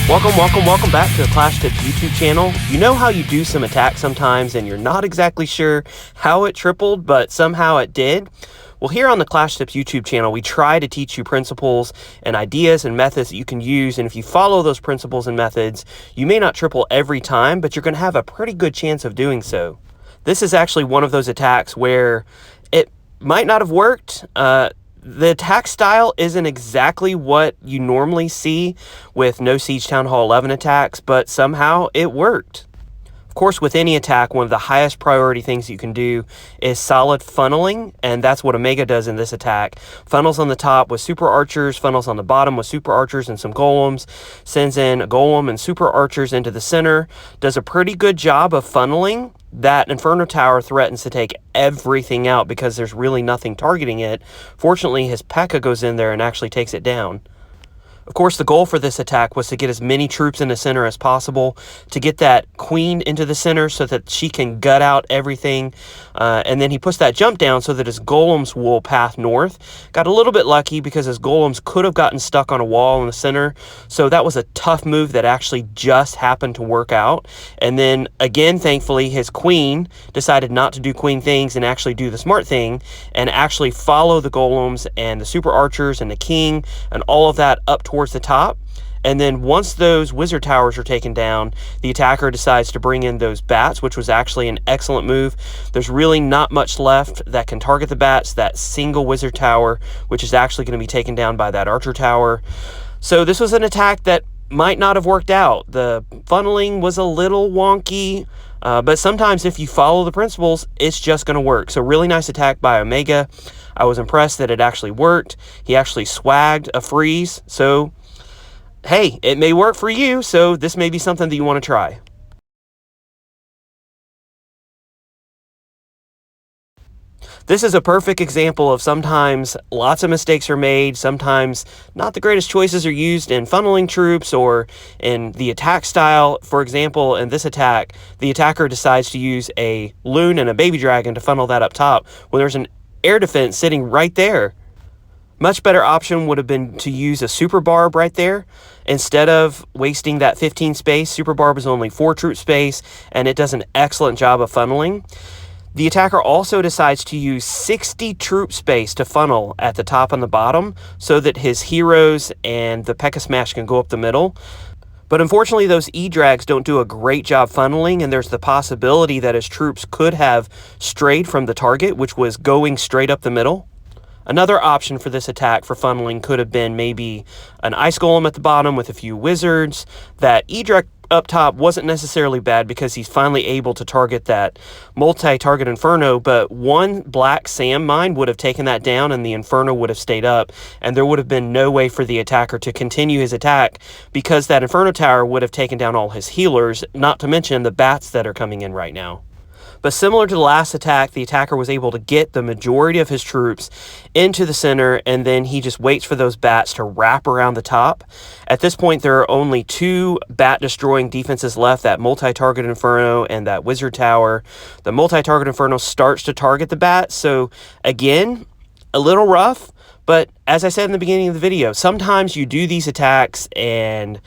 Welcome back to the Clash Tips YouTube channel. You know how you do some attacks sometimes and you're not exactly sure how it tripled, but somehow it did? Well, here on the Clash Tips YouTube channel, we try to teach you principles and ideas and methods that you can use, and if you follow those principles and methods, you may not triple every time, but you're going to have a pretty good chance of doing so. This is actually one of those attacks where it might not have worked. The attack style isn't exactly what you normally see with No Seige Town Hall 11 attacks, but somehow it worked. Of course, with any attack, one of the highest priority things you can do is solid funneling, and that's what Omega does in this attack. Funnels on the top with super archers, funnels on the bottom with super archers and some golems, sends in a golem and super archers into the center, does a pretty good job of funneling. That Inferno Tower threatens to take everything out because there's really nothing targeting it. Fortunately, his P.E.K.K.A. goes in there and actually takes it down. Of course, the goal for this attack was to get as many troops in the center as possible, to get that queen into the center so that she can gut out everything, and then he puts that jump down so that his golems will path north. Got a little bit lucky because his golems could have gotten stuck on a wall in the center, so that was a tough move that actually just happened to work out. And then, again, thankfully, his queen decided not to do queen things and actually do the smart thing, and actually follow the golems and the super archers and the king and all of that up towards the top. And then once those wizard towers are taken down, the attacker decides to bring in those bats, which was actually an excellent move. There's really not much left that can target the bats. That single wizard tower, which is actually going to be taken down by that archer tower. So this was an attack that might not have worked out. The funneling was a little wonky, but sometimes if you follow the principles, it's just going to work. So really nice attack by Omega. I was impressed that it actually worked. He actually swagged a freeze. So, hey, it may work for you, so this may be something that you want to try. This is a perfect example of sometimes lots of mistakes are made, sometimes not the greatest choices are used in funneling troops or in the attack style. For example, in this attack, the attacker decides to use a loon and a baby dragon to funnel that up top when there's an air defense sitting right there. Much better option would have been to use a super barb right there. Instead of wasting that 15 space, super barb is only 4 troop space, and it does an excellent job of funneling. The attacker also decides to use 60 troop space to funnel at the top and the bottom so that his heroes and the P.E.K.K.A. smash can go up the middle. But unfortunately, those E-Drags don't do a great job funneling, and there's the possibility that his troops could have strayed from the target, which was going straight up the middle. Another option for this attack for funneling could have been maybe an Ice Golem at the bottom with a few wizards. That E-Drag up top wasn't necessarily bad because he's finally able to target that multi-target Inferno, but one Black Sam mine would have taken that down and the Inferno would have stayed up, and there would have been no way for the attacker to continue his attack because that Inferno Tower would have taken down all his healers, not to mention the bats that are coming in right now. But similar to the last attack, the attacker was able to get the majority of his troops into the center, and then he just waits for those bats to wrap around the top. At this point, there are only 2 bat-destroying defenses left, that multi-target Inferno and that wizard tower. The multi-target Inferno starts to target the bats, so again, a little rough, but as I said in the beginning of the video, sometimes you do these attacks and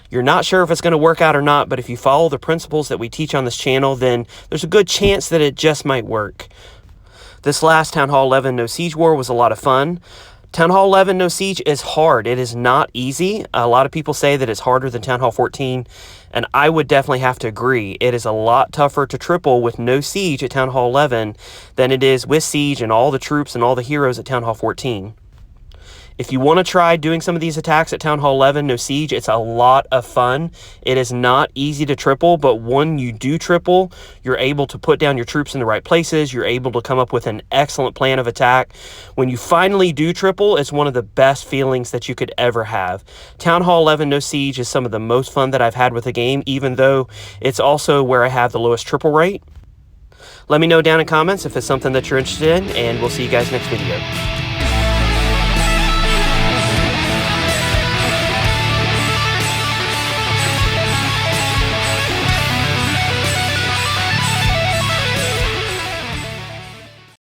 you're not sure if it's going to work out or not, but if you follow the principles that we teach on this channel, then there's a good chance that it just might work. This last Town Hall 11 No Seige war was a lot of fun. Town Hall 11 No Seige is hard. It is not easy. A lot of people say that it's harder than Town Hall 14, and I would definitely have to agree. It is a lot tougher to triple with No Seige at Town Hall 11 than it is with Siege and all the troops and all the heroes at Town Hall 14. If you want to try doing some of these attacks at Town Hall 11 No Seige, it's a lot of fun. It is not easy to triple, but when you do triple, you're able to put down your troops in the right places. You're able to come up with an excellent plan of attack. When you finally do triple, it's one of the best feelings that you could ever have. Town Hall 11 No Seige is some of the most fun that I've had with the game, even though it's also where I have the lowest triple rate. Let me know down in comments if it's something that you're interested in, and we'll see you guys next video.